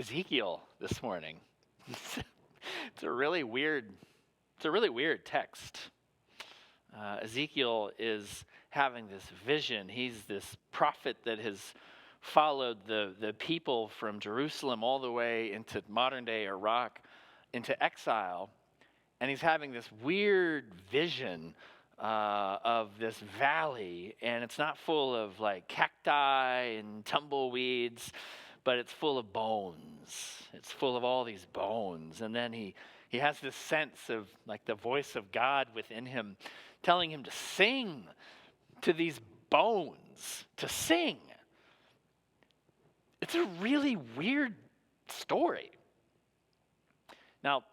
Ezekiel this morning. It's a really weird text. Ezekiel is having this vision. He's this prophet that has followed the people from Jerusalem all the way into modern day Iraq into exile. And he's having this weird vision of this valley, and it's not full of like cacti and tumbleweeds, but it's full of bones. It's full of all these bones. And then he has this sense of like the voice of God within him telling him to sing to these bones, to sing. It's a really weird story. Now,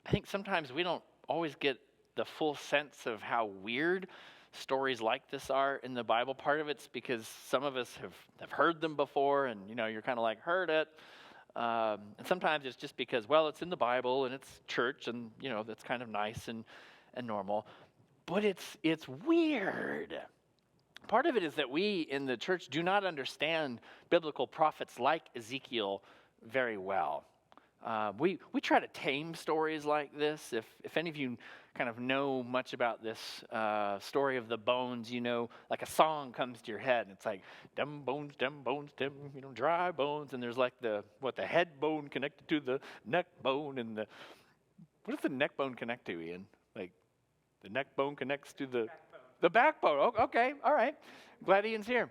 I think sometimes we don't always get the full sense of how weird stories like this are in the Bible. Part of it's because some of us have heard them before, and you're kind of like, heard it. And sometimes it's just because, well, it's in the Bible and it's church, and that's kind of nice and normal. But it's weird. Part of it is that we in the church do not understand biblical prophets like Ezekiel very well. We try to tame stories like this. If any of you kind of know much about this story of the bones, like a song comes to your head, and it's like, dem bones, dry bones, and there's like the head bone connected to the neck bone, and what does the neck bone connect to, Ian? Like, the neck bone connects to the backbone. Oh, okay, all right. Glad Ian's here.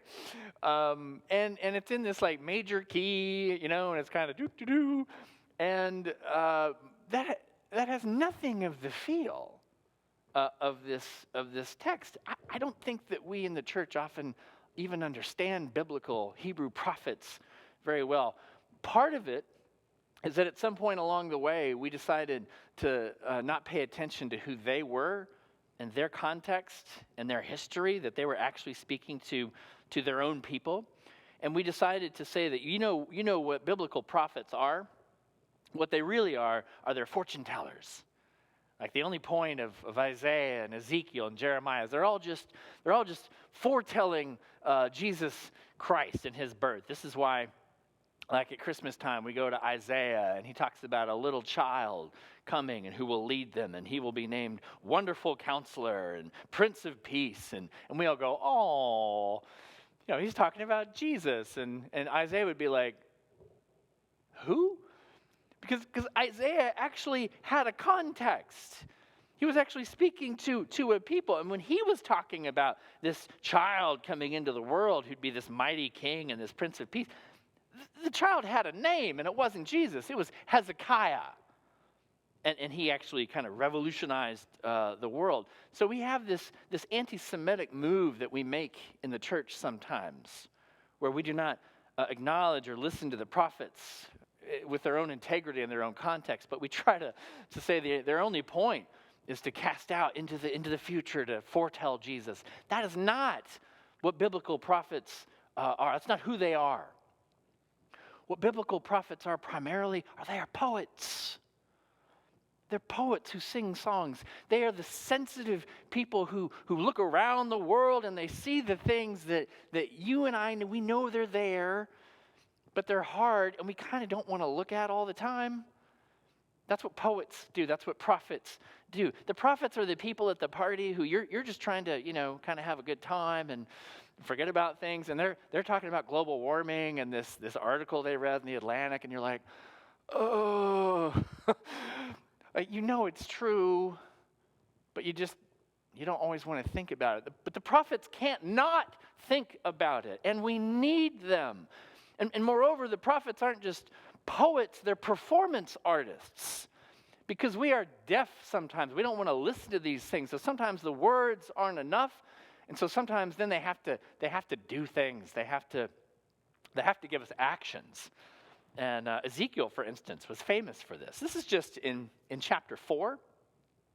And it's in this like major key, and it's kind of doo-doo-doo. And that has nothing of the feel of this text. I don't think that we in the church often even understand biblical Hebrew prophets very well. Part of it is that at some point along the way, we decided to not pay attention to who they were and their context and their history, that they were actually speaking to their own people. And we decided to say that, what biblical prophets are. What they really are their fortune tellers. Like the only point of Isaiah and Ezekiel and Jeremiah is they're all just foretelling Jesus Christ and his birth. This is why, like at Christmas time, we go to Isaiah and he talks about a little child coming and who will lead them, and he will be named Wonderful Counselor and Prince of Peace, and we all go, oh, he's talking about Jesus, and Isaiah would be like, who? Because Isaiah actually had a context. He was actually speaking to a people. And when he was talking about this child coming into the world who'd be this mighty king and this Prince of Peace, the child had a name, and it wasn't Jesus. It was Hezekiah. And he actually kind of revolutionized the world. So we have this anti-Semitic move that we make in the church sometimes, where we do not acknowledge or listen to the prophets with their own integrity and their own context, but we try to say their only point is to cast out into the future, to foretell Jesus. That is not what biblical prophets are. That's not who they are. What biblical prophets are primarily they are poets. They're poets who sing songs. They are the sensitive people who look around the world and they see the things that you and I, we know they're there, but they're hard, and we kind of don't want to look at all the time. That's what poets do. That's what prophets do. The prophets are the people at the party who you're just trying to, kind of have a good time and forget about things. And they're talking about global warming and this article they read in the Atlantic, and you're like, oh, like, it's true, but you don't always want to think about it. But the prophets can't not think about it, and we need them. And moreover, the prophets aren't just poets, they're performance artists. Because we are deaf sometimes. We don't want to listen to these things. So sometimes the words aren't enough. And so sometimes then they have to do things. They have to give us actions. And Ezekiel, for instance, was famous for this. This is just in chapter 4.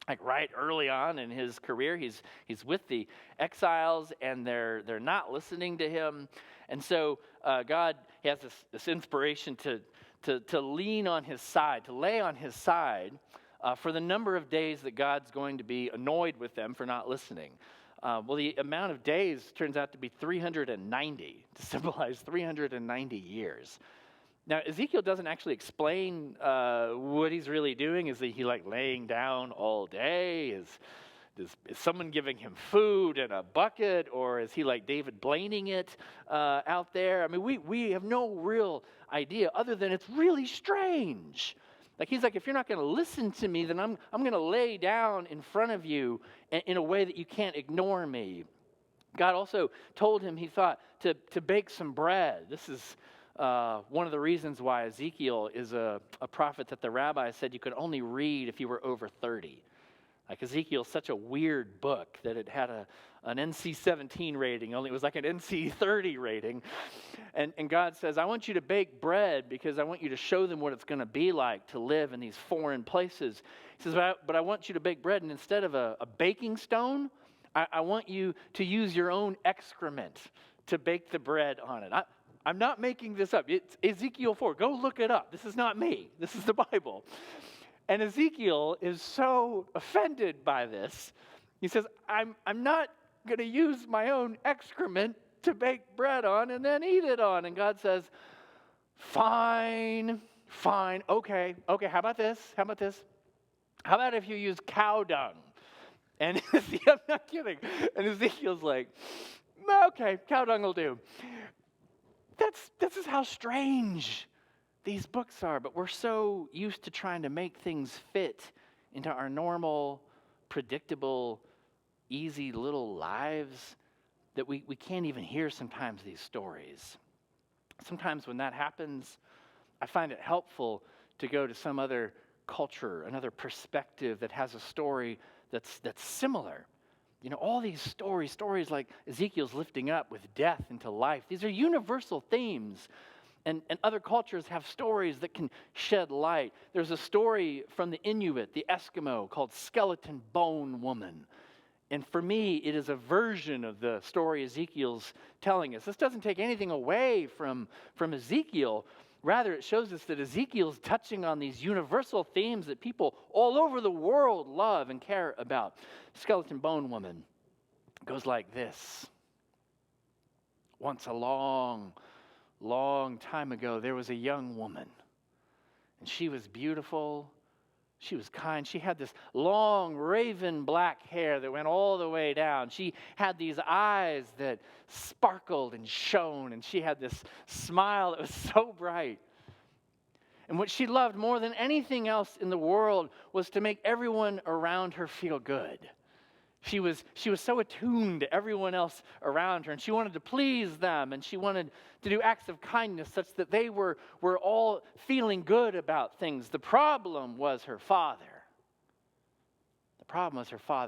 Like right early on in his career, he's with the exiles, and they're not listening to him. And so God has this inspiration to lean on his side, to lay on his side for the number of days that God's going to be annoyed with them for not listening. Well, the amount of days turns out to be 390, to symbolize 390 years. Now, Ezekiel doesn't actually explain what he's really doing. Is he like laying down all day? Is someone giving him food in a bucket? Or is he like David Blaining it out there? I mean, we have no real idea other than it's really strange. Like he's like, if you're not going to listen to me, then I'm going to lay down in front of you in a way that you can't ignore me. God also told him, he thought, to bake some bread. This is one of the reasons why Ezekiel is a prophet that the rabbi said you could only read if you were over 30. Like Ezekiel's such a weird book that it had an NC-17 rating, only it was like an NC-30 rating. And God says, I want you to bake bread because I want you to show them what it's going to be like to live in these foreign places. He says, but I want you to bake bread, and instead of a baking stone, I want you to use your own excrement to bake the bread on it. I'm not making this up. It's Ezekiel 4. Go look it up. This is not me. This is the Bible. And Ezekiel is so offended by this. He says, I'm not going to use my own excrement to bake bread on and then eat it on. And God says, fine, okay, how about this? How about if you use cow dung? And I'm not kidding. And Ezekiel's like, okay, cow dung will do. This is how strange these books are, but we're so used to trying to make things fit into our normal, predictable, easy little lives that we can't even hear sometimes these stories. Sometimes when that happens, I find it helpful to go to some other culture, another perspective that has a story that's similar. You know, all these stories like Ezekiel's lifting up with death into life, these are universal themes. And other cultures have stories that can shed light. There's a story from the Inuit, the Eskimo, called Skeleton Bone Woman. And for me, it is a version of the story Ezekiel's telling us. This doesn't take anything away from Ezekiel. Rather, it shows us that Ezekiel's touching on these universal themes that people all over the world love and care about. Skeleton Bone Woman goes like this. Once a long time ago, there was a young woman, and she was beautiful, she was kind, she had this long raven black hair that went all the way down, she had these eyes that sparkled and shone, and she had this smile that was so bright. And what she loved more than anything else in the world was to make everyone around her feel good. She was so attuned to everyone else around her, and she wanted to please them, and she wanted to do acts of kindness such that they were all feeling good about things. The problem was her father.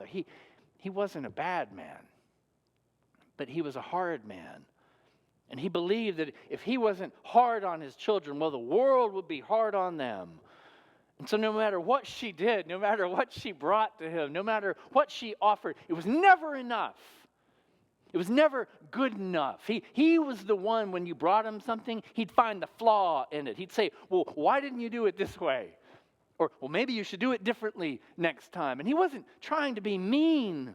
He wasn't a bad man, but he was a hard man. And he believed that if he wasn't hard on his children, well, the world would be hard on them. And so no matter what she did, no matter what she brought to him, no matter what she offered, it was never enough. It was never good enough. He was the one, when you brought him something, he'd find the flaw in it. He'd say, well, why didn't you do it this way? Or, well, maybe you should do it differently next time. And he wasn't trying to be mean,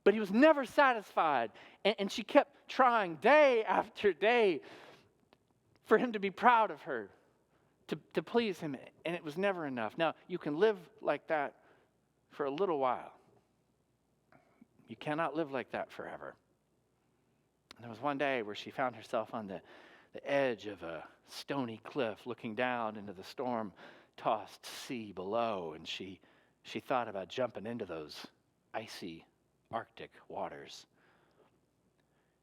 but he was never satisfied. And she kept trying day after day for him to be proud of her, to please him, and it was never enough. Now, you can live like that for a little while. You cannot live like that forever. And there was one day where she found herself on the edge of a stony cliff looking down into the storm-tossed sea below, and she thought about jumping into those icy Arctic waters.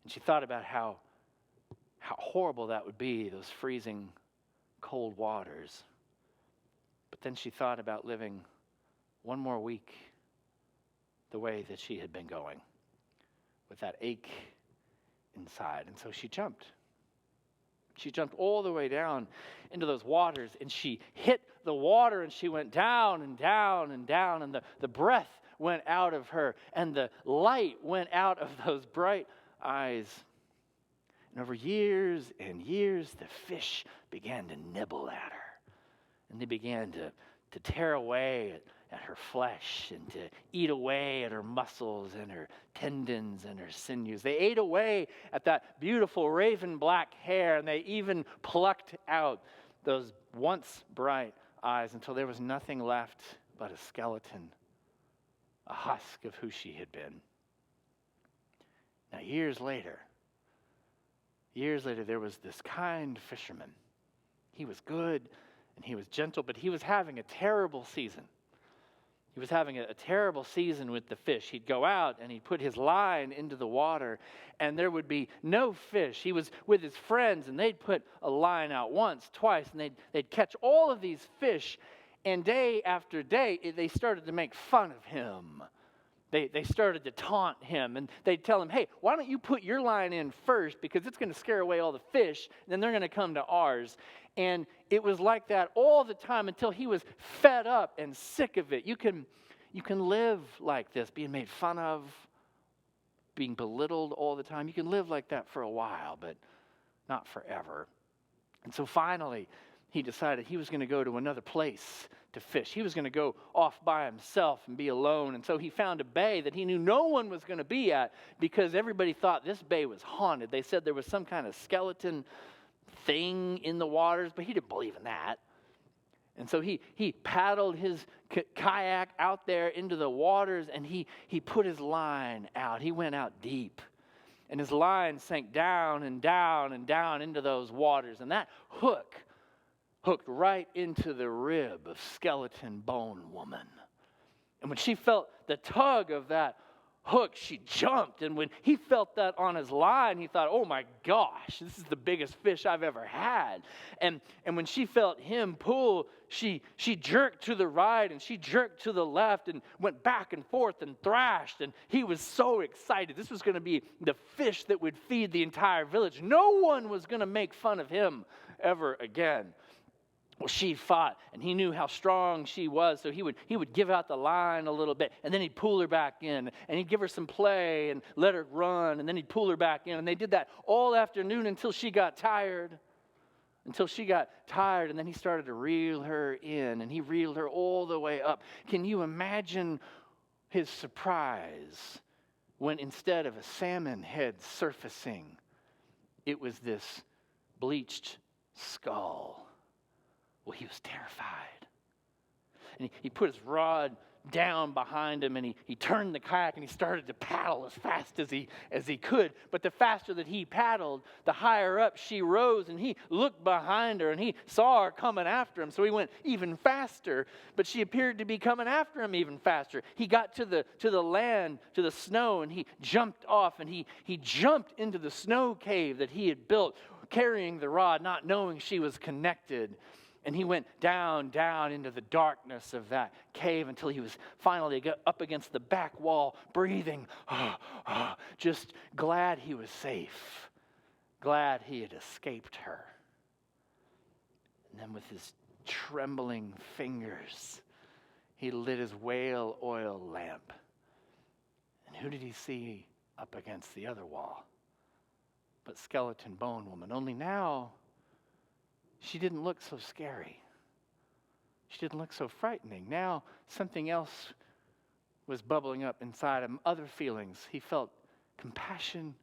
And she thought about how horrible that would be, those freezing cold waters. But then she thought about living one more week the way that she had been going, with that ache inside. And so she jumped. She jumped all the way down into those waters, and she hit the water, and she went down and down and down, and the breath went out of her, and the light went out of those bright eyes. And over years and years, the fish began to nibble at her. And they began to to tear away at her flesh and to eat away at her muscles and her tendons and her sinews. They ate away at that beautiful raven black hair, and they even plucked out those once bright eyes until there was nothing left but a skeleton, a husk of who she had been. Now, years later, there was this kind fisherman. He was good and he was gentle, but he was having a terrible season. He was having a terrible season with the fish. He'd go out and he'd put his line into the water and there would be no fish. He was with his friends and they'd put a line out once, twice, and they'd catch all of these fish. And day after day, they started to make fun of him. They started to taunt him, and they'd tell him, hey, why don't you put your line in first, because it's going to scare away all the fish, and then they're going to come to ours. And it was like that all the time until he was fed up and sick of it. You can live like this, being made fun of, being belittled all the time. You can live like that for a while, but not forever. And so finally, he decided he was going to go to another place to fish. He was going to go off by himself and be alone. And so he found a bay that he knew no one was going to be at because everybody thought this bay was haunted. They said there was some kind of skeleton thing in the waters, but he didn't believe in that. And so he paddled his kayak out there into the waters, and he put his line out. He went out deep. And his line sank down and down and down into those waters. And that hooked right into the rib of skeleton bone woman. And when she felt the tug of that hook, she jumped. And when he felt that on his line, he thought, oh my gosh, this is the biggest fish I've ever had. And when she felt him pull, she jerked to the right and she jerked to the left and went back and forth and thrashed. And he was so excited. This was going to be the fish that would feed the entire village. No one was going to make fun of him ever again. Well, she fought, and he knew how strong she was, so he would give out the line a little bit, and then he'd pull her back in, and he'd give her some play and let her run, and then he'd pull her back in, and they did that all afternoon until she got tired. And then he started to reel her in, and he reeled her all the way up. Can you imagine his surprise when instead of a salmon head surfacing, it was this bleached skull? Well, he was terrified. And he put his rod down behind him, and he turned the kayak, and he started to paddle as fast as he could. But the faster that he paddled, the higher up she rose, and he looked behind her, and he saw her coming after him. So he went even faster, but she appeared to be coming after him even faster. He got to the land, to the snow, and he jumped off, and he jumped into the snow cave that he had built, carrying the rod, not knowing she was connected. And he went down into the darkness of that cave until he was finally up against the back wall, breathing, just glad he was safe, glad he had escaped her. And then with his trembling fingers, he lit his whale oil lamp. And who did he see up against the other wall but skeleton bone woman? Only now, she didn't look so scary. She didn't look so frightening. Now something else was bubbling up inside him, other feelings. He felt compassion.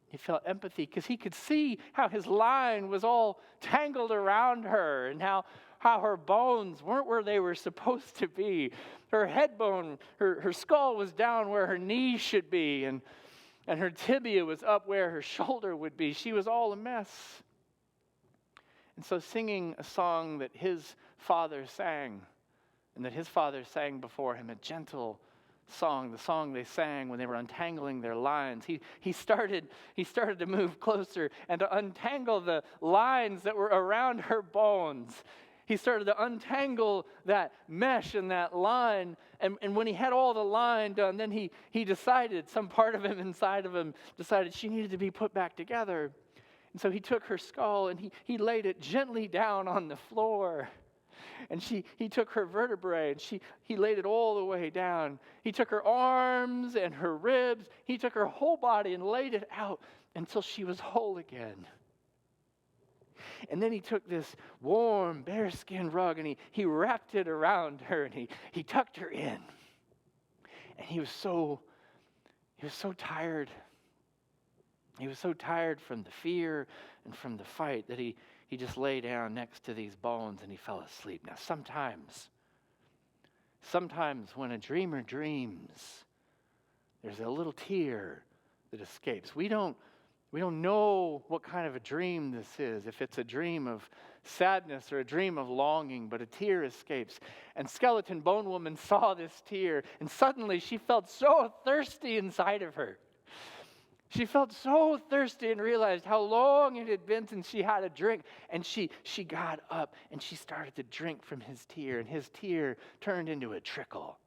He felt empathy because he could see how his line was all tangled around her and how her bones weren't where they were supposed to be. Her head bone, her skull was down where her knees should be, and her tibia was up where her shoulder would be. She was all a mess. And so singing a song that his father sang, and that his father sang before him, a gentle song, the song they sang when they were untangling their lines, he started to move closer and to untangle the lines that were around her bones. He started to untangle that mesh and that line, and when he had all the line done, then he decided, some part of him inside of him decided she needed to be put back together. And so he took her skull and he laid it gently down on the floor. And he took her vertebrae and he laid it all the way down. He took her arms and her ribs. He took her whole body and laid it out until she was whole again. And then he took this warm bearskin rug and he wrapped it around her and he tucked her in. And he was so tired. He was so tired from the fear and from the fight that he just lay down next to these bones and he fell asleep. Now sometimes when a dreamer dreams, there's a little tear that escapes. We don't know what kind of a dream this is, if it's a dream of sadness or a dream of longing, but a tear escapes. And Skeleton Bone Woman saw this tear, and suddenly she felt so thirsty inside of her. She felt so thirsty and realized how long it had been since she had a drink. And she got up and she started to drink from his tear, and his tear turned into a trickle.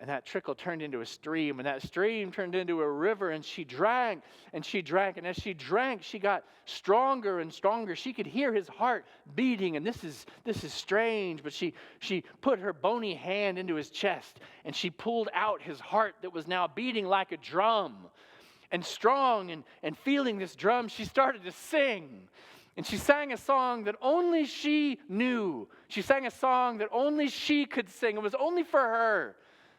And that trickle turned into a stream, and that stream turned into a river, and she drank, and she drank. And as she drank, she got stronger and stronger. She could hear his heart beating, and this is strange, but she put her bony hand into his chest, and she pulled out his heart that was now beating like a drum. And strong and feeling this drum, she started to sing. And she sang a song that only she knew. She sang a song that only she could sing. It was only for her.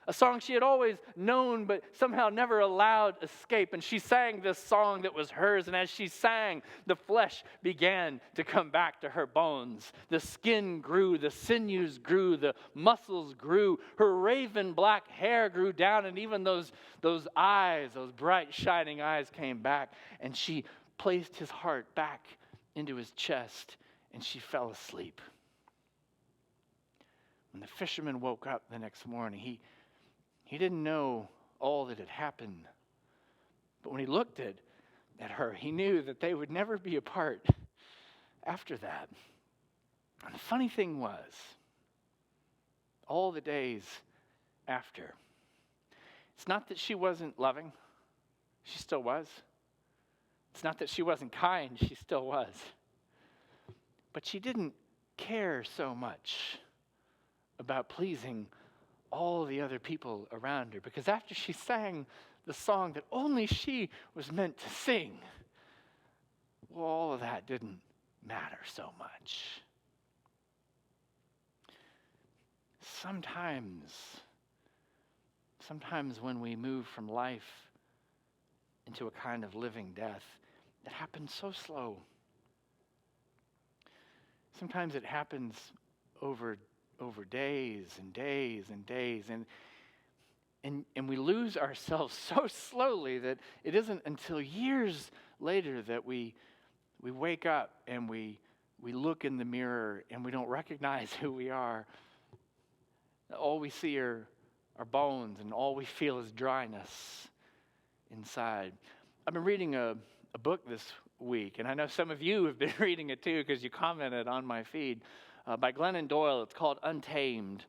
A song she had always known but somehow never allowed escape. And she sang this song that was hers. And as she sang, the flesh began to come back to her bones. The skin grew, the sinews grew, the muscles grew. Her raven black hair grew down, and even those eyes, those bright shining eyes came back. And she placed his heart back into his chest, and she fell asleep. When the fisherman woke up the next morning, he didn't know all that had happened. But when he looked at her, he knew that they would never be apart after that. And the funny thing was, all the days after, it's not that she wasn't loving. She still was. It's not that she wasn't kind. She still was. But she didn't care so much about pleasing all the other people around her, because after she sang the song that only she was meant to sing, well, all of that didn't matter so much. Sometimes when we move from life into a kind of living death, it happens so slow. Sometimes it happens over days and days and days, and we lose ourselves so slowly that it isn't until years later that we wake up and we look in the mirror and we don't recognize who we are. All we see are bones, and all we feel is dryness inside. I've been reading a book this week, and I know some of you have been reading it too because you commented on my feed. By Glennon Doyle. It's called Untamed.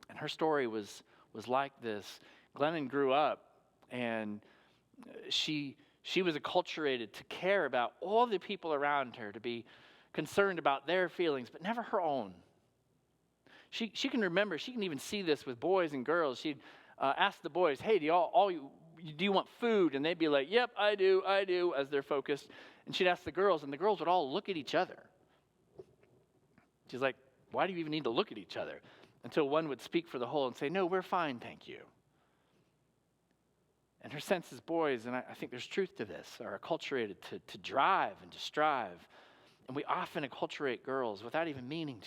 And her story was like this. Glennon grew up, and she was acculturated to care about all the people around her, to be concerned about their feelings, but never her own. She can remember, she can even see this with boys and girls. She'd ask the boys, hey, do you want food? And they'd be like, yep, I do, as they're focused. And she'd ask the girls, and the girls would all look at each other. She's like, why do you even need to look at each other? Until one would speak for the whole and say, no, we're fine, thank you. And her sense as boys, and I think there's truth to this, are acculturated to drive and to strive. And we often acculturate girls without even meaning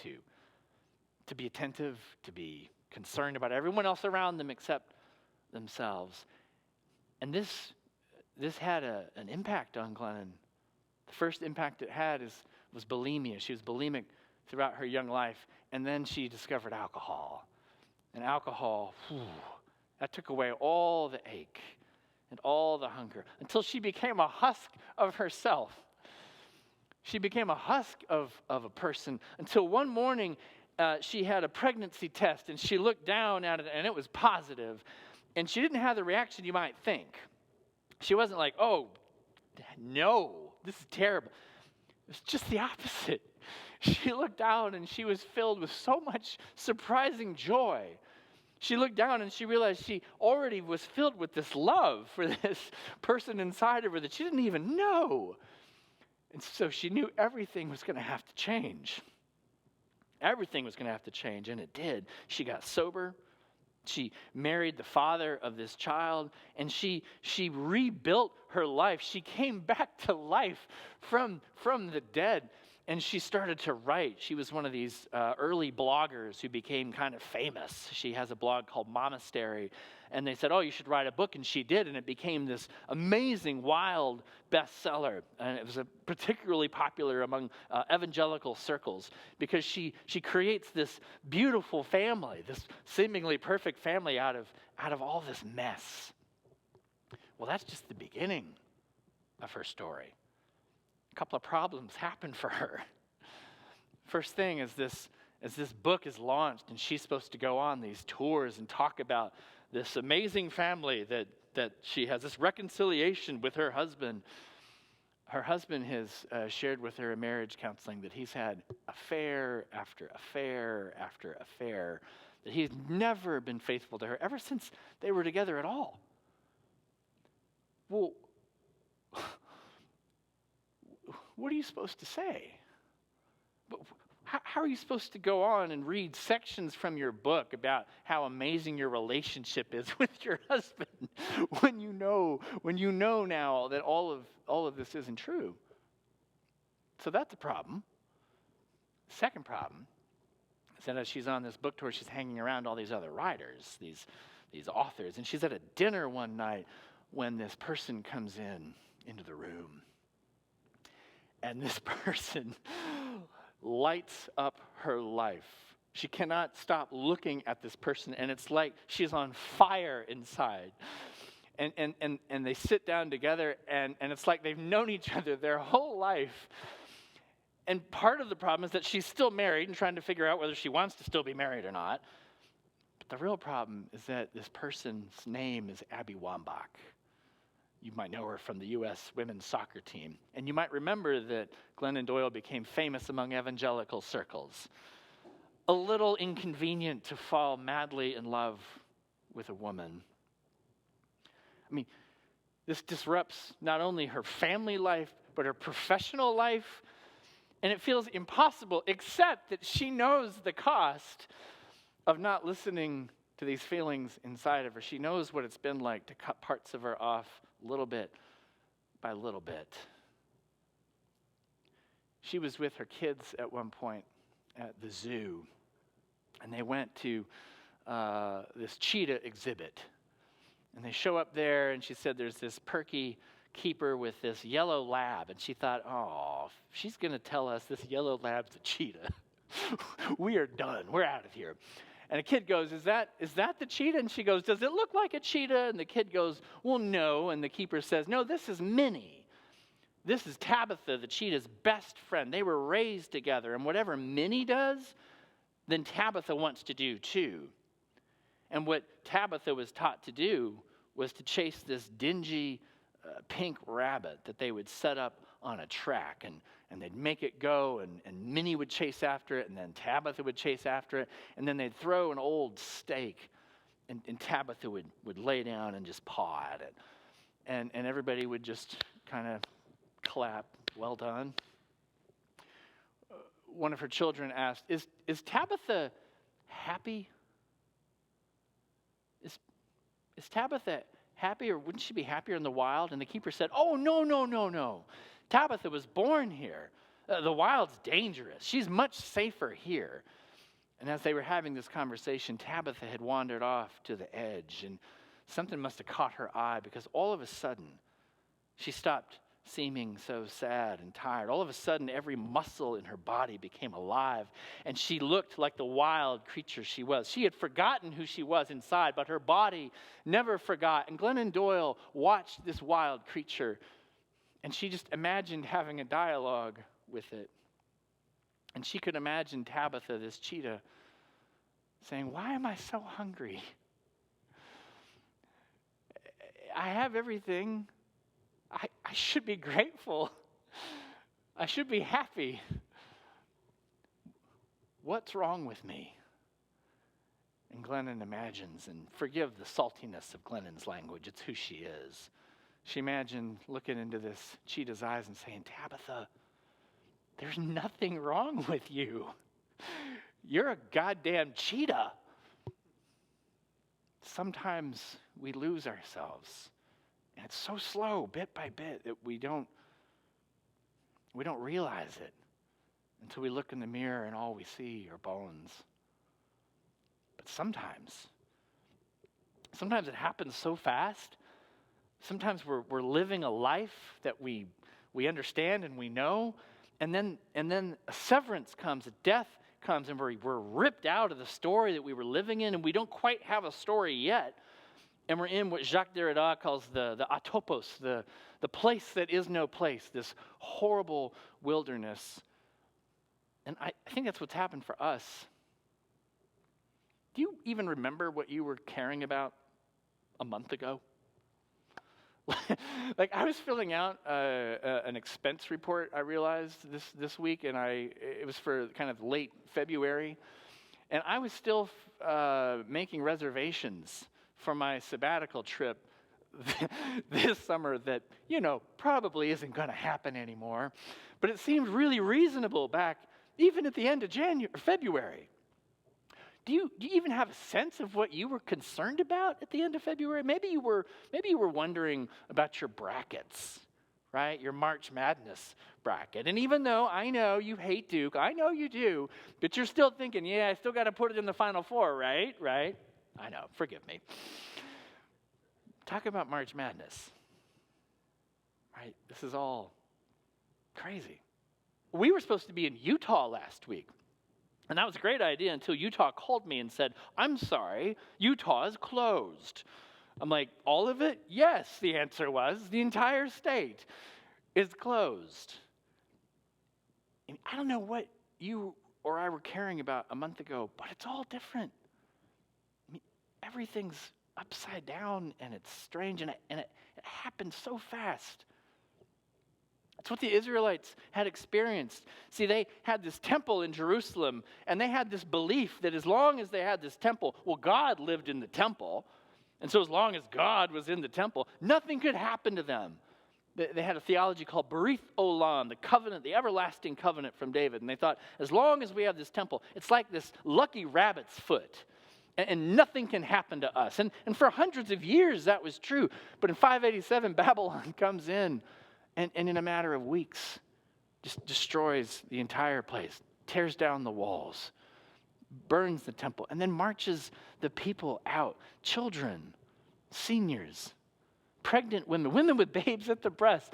to be attentive, to be concerned about everyone else around them except themselves. And this had an impact on Glennon. The first impact it had was bulimia. She was bulimic throughout her young life, and then she discovered alcohol. And alcohol, that took away all the ache and all the hunger until she became a husk of herself. She became a husk of a person until one morning she had a pregnancy test, and she looked down at it, and it was positive. And she didn't have the reaction you might think. She wasn't like, oh, no, this is terrible. It was just the opposite. She looked down and she was filled with so much surprising joy. She looked down and she realized she already was filled with this love for this person inside of her that she didn't even know. And so she knew everything was going to have to change. Everything was going to have to change, and it did. She got sober. She married the father of this child, and she rebuilt her life. She came back to life from the dead, and she started to write. She was one of these early bloggers who became kind of famous. She has a blog called Monastery, and they said, oh, you should write a book, and she did, and it became this amazing, wild bestseller. And it was particularly popular among evangelical circles because she creates this beautiful family, this seemingly perfect family out of all this mess. Well, that's just the beginning of her story. A couple of problems happen for her. First thing is this book is launched, and she's supposed to go on these tours and talk about this amazing family that she has, this reconciliation with her husband. Her husband has shared with her in marriage counseling that he's had affair after affair after affair, that he's never been faithful to her ever since they were together at all. Well, what are you supposed to say? How are you supposed to go on and read sections from your book about how amazing your relationship is with your husband when you know now that all of this isn't true? So that's a problem. Second problem is that as she's on this book tour, she's hanging around all these other writers, these authors, and she's at a dinner one night when this person comes into the room. And this person lights up her life. She cannot stop looking at this person, and it's like she's on fire inside. And they sit down together, and it's like they've known each other their whole life. And part of the problem is that she's still married and trying to figure out whether she wants to still be married or not. But the real problem is that this person's name is Abby Wambach. You might know her from the U.S. women's soccer team. And you might remember that Glennon Doyle became famous among evangelical circles. A little inconvenient to fall madly in love with a woman. I mean, this disrupts not only her family life, but her professional life. And it feels impossible, except that she knows the cost of not listening to these feelings inside of her. She knows what it's been like to cut parts of her off little bit by little bit. She was with her kids at one point at the zoo, and they went to this cheetah exhibit. And they show up there, and she said there's this perky keeper with this yellow lab, and she thought, oh, she's going to tell us this yellow lab's a cheetah. We are done. We're out of here. And a kid goes, is that the cheetah? And she goes, does it look like a cheetah? And the kid goes, well, no. And the keeper says, no, this is Minnie. This is Tabitha, the cheetah's best friend. They were raised together. And whatever Minnie does, then Tabitha wants to do too. And what Tabitha was taught to do was to chase this dingy pink rabbit that they would set up on a track. And they'd make it go, and Minnie would chase after it, and then Tabitha would chase after it, and then they'd throw an old stake, and Tabitha would lay down and just paw at it. And everybody would just kind of clap, well done. One of her children asked, is Tabitha happy? Is Tabitha happy, or wouldn't she be happier in the wild? And the keeper said, oh, no. Tabitha was born here. The wild's dangerous. She's much safer here. And as they were having this conversation, Tabitha had wandered off to the edge, and something must have caught her eye, because all of a sudden, she stopped seeming so sad and tired. All of a sudden, every muscle in her body became alive, and she looked like the wild creature she was. She had forgotten who she was inside, but her body never forgot. And Glennon Doyle watched this wild creature, and she just imagined having a dialogue with it. And she could imagine Tabitha, this cheetah, saying, why am I so hungry? I have everything. I should be grateful. I should be happy. What's wrong with me? And Glennon imagines, and forgive the saltiness of Glennon's language, it's who she is. She imagined looking into this cheetah's eyes and saying, Tabitha, there's nothing wrong with you. You're a goddamn cheetah. Sometimes we lose ourselves. And it's so slow, bit by bit, that we don't realize it until we look in the mirror and all we see are bones. But sometimes it happens so fast. Sometimes we're living a life that we understand and we know, and then a severance comes, a death comes, and we're ripped out of the story that we were living in, and we don't quite have a story yet, and we're in what Jacques Derrida calls the atopos, the place that is no place, this horrible wilderness. And I think that's what's happened for us. Do you even remember what you were caring about a month ago? Like, I was filling out an expense report, I realized this week, and it was for kind of late February, and I was still making reservations for my sabbatical trip this summer that, probably isn't going to happen anymore. But it seemed really reasonable back even at the end of February. Do you even have a sense of what you were concerned about at the end of February? Maybe you were wondering about your brackets, right? Your March Madness bracket. And even though I know you hate Duke, I know you do, but you're still thinking, yeah, I still got to put it in the Final Four, right? Right? I know, forgive me. Talk about March Madness, right? This is all crazy. We were supposed to be in Utah last week. And that was a great idea until Utah called me and said, I'm sorry, Utah is closed. I'm like, all of it? Yes, the answer was. The entire state is closed. And I don't know what you or I were caring about a month ago, but it's all different. I mean, everything's upside down, and it's strange, and it happens so fast. That's what the Israelites had experienced. See, they had this temple in Jerusalem, and they had this belief that as long as they had this temple, well, God lived in the temple, and so as long as God was in the temple, nothing could happen to them. They had a theology called Berith Olam, the covenant, the everlasting covenant from David, and they thought, as long as we have this temple, it's like this lucky rabbit's foot, and nothing can happen to us. And for hundreds of years, that was true. But in 587, Babylon comes in, and in a matter of weeks, just destroys the entire place, tears down the walls, burns the temple, and then marches the people out. Children, seniors, pregnant women with babes at the breast.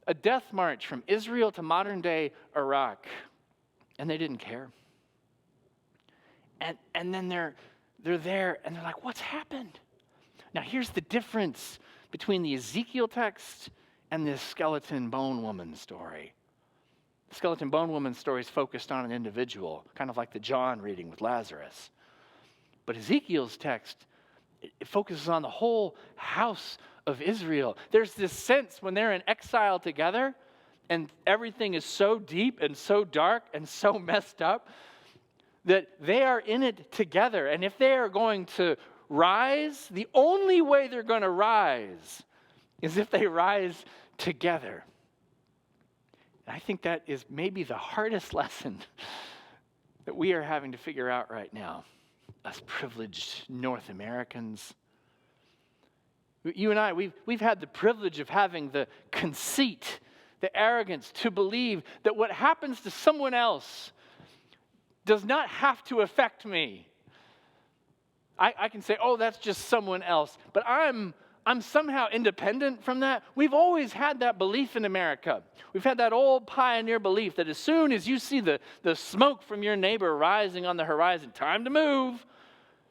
A death march from Israel to modern-day Iraq. And they didn't care. And then they're there, and they're like, what's happened? Now, here's the difference between the Ezekiel text and this skeleton bone woman story. The skeleton bone woman story is focused on an individual, kind of like the John reading with Lazarus. But Ezekiel's text, it focuses on the whole house of Israel. There's this sense when they're in exile together, and everything is so deep and so dark and so messed up, that they are in it together. And if they are going to rise, the only way they're going to rise is if they rise together. And I think that is maybe the hardest lesson that we are having to figure out right now, us privileged North Americans. You and I, we've had the privilege of having the conceit, the arrogance to believe that what happens to someone else does not have to affect me. I can say, oh, that's just someone else, but I'm somehow independent from that. We've always had that belief in America. We've had that old pioneer belief that as soon as you see the smoke from your neighbor rising on the horizon, time to move,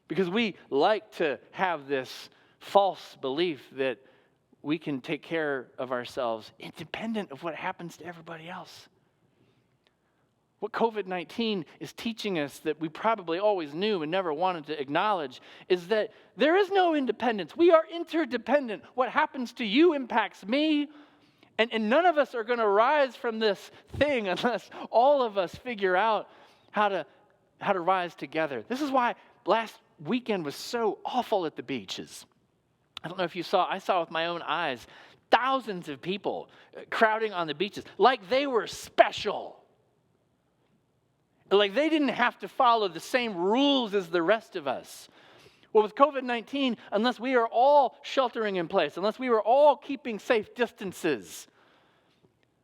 because we like to have this false belief that we can take care of ourselves independent of what happens to everybody else. What COVID-19 is teaching us that we probably always knew and never wanted to acknowledge is that there is no independence. We are interdependent. What happens to you impacts me, and none of us are going to rise from this thing unless all of us figure out how to rise together. This is why last weekend was so awful at the beaches. I don't know if you saw, I saw with my own eyes, thousands of people crowding on the beaches like they were special. Like they didn't have to follow the same rules as the rest of us. Well, with COVID-19, unless we are all sheltering in place, unless we are all keeping safe distances,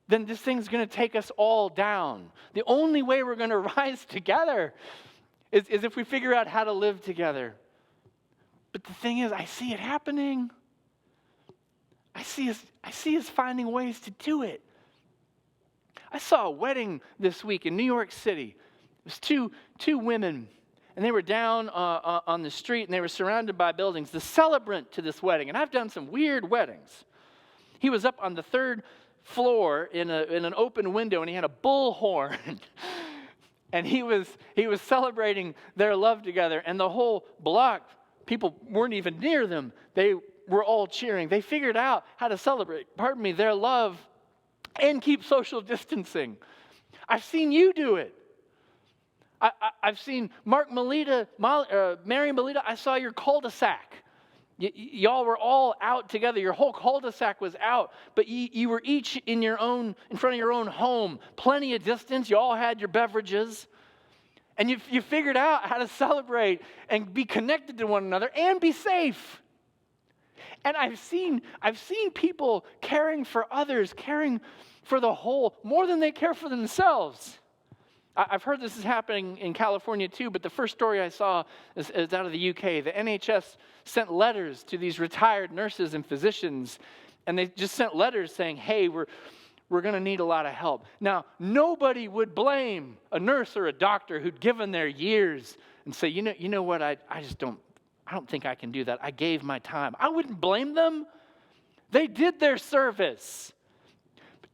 then this thing's going to take us all down. The only way we're going to rise together is if we figure out how to live together. But the thing is, I see it happening. I see us finding ways to do it. I saw a wedding this week in New York City. It was two women, and they were down on the street, and they were surrounded by buildings. The celebrant to this wedding, and I've done some weird weddings. He was up on the third floor in an open window, and he had a bullhorn. And he was celebrating their love together, and the whole block, people weren't even near them. They were all cheering. They figured out how to celebrate, their love and keep social distancing. I've seen you do it. I've seen Mary Melita, I saw your cul-de-sac. Y'all were all out together. Your whole cul-de-sac was out, but you were each in front of your own home. Plenty of distance. You all had your beverages. And you figured out how to celebrate and be connected to one another and be safe. And I've seen people caring for others, caring for the whole, more than they care for themselves. I've heard this is happening in California too, but the first story I saw is out of the UK. The NHS sent letters to these retired nurses and physicians, and they just sent letters saying, hey, we're going to need a lot of help. Now, nobody would blame a nurse or a doctor who'd given their years and say, you know what, I don't think I can do that. I gave my time. I wouldn't blame them. They did their service.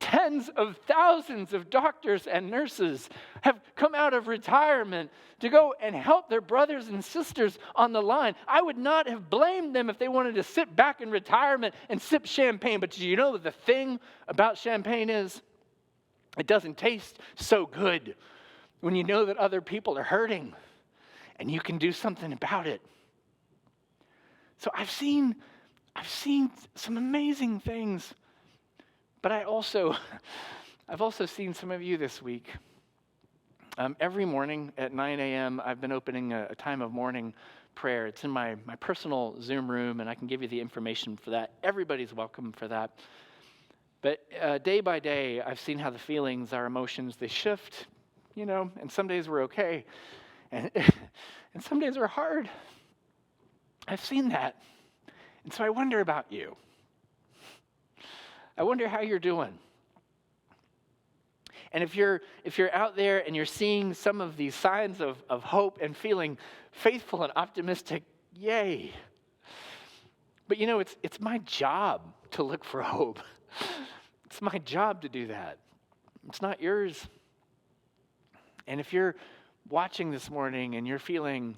Tens of thousands of doctors and nurses have come out of retirement to go and help their brothers and sisters on the line. I would not have blamed them if they wanted to sit back in retirement and sip champagne. But do you know what the thing about champagne is? It doesn't taste so good when you know that other people are hurting and you can do something about it. So I've seen some amazing things. But I've also seen some of you this week. Every morning at 9 a.m., I've been opening a time of morning prayer. It's in my personal Zoom room, and I can give you the information for that. Everybody's welcome for that. But day by day, I've seen how the feelings, our emotions, they shift, and some days we're okay, and some days are hard. I've seen that. And so I wonder about you. I wonder how you're doing. And if you're out there and you're seeing some of these signs of hope and feeling faithful and optimistic, yay. But it's my job to look for hope. It's my job to do that. It's not yours. And if you're watching this morning and you're feeling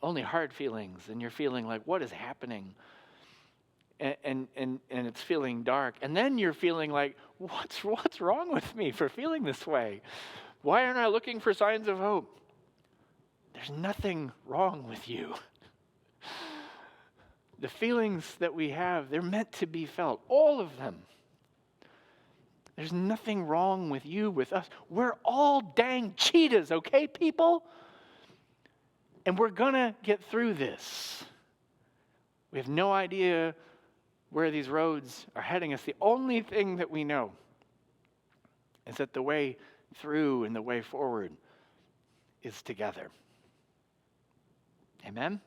only hard feelings, and you're feeling like, what is happening? And it's feeling dark. And then you're feeling like, what's wrong with me for feeling this way? Why aren't I looking for signs of hope? There's nothing wrong with you. The feelings that we have, they're meant to be felt. All of them. There's nothing wrong with you, with us. We're all dang cheetahs, okay, people? And we're going to get through this. We have no idea where these roads are heading us. The only thing that we know is that the way through and the way forward is together. Amen?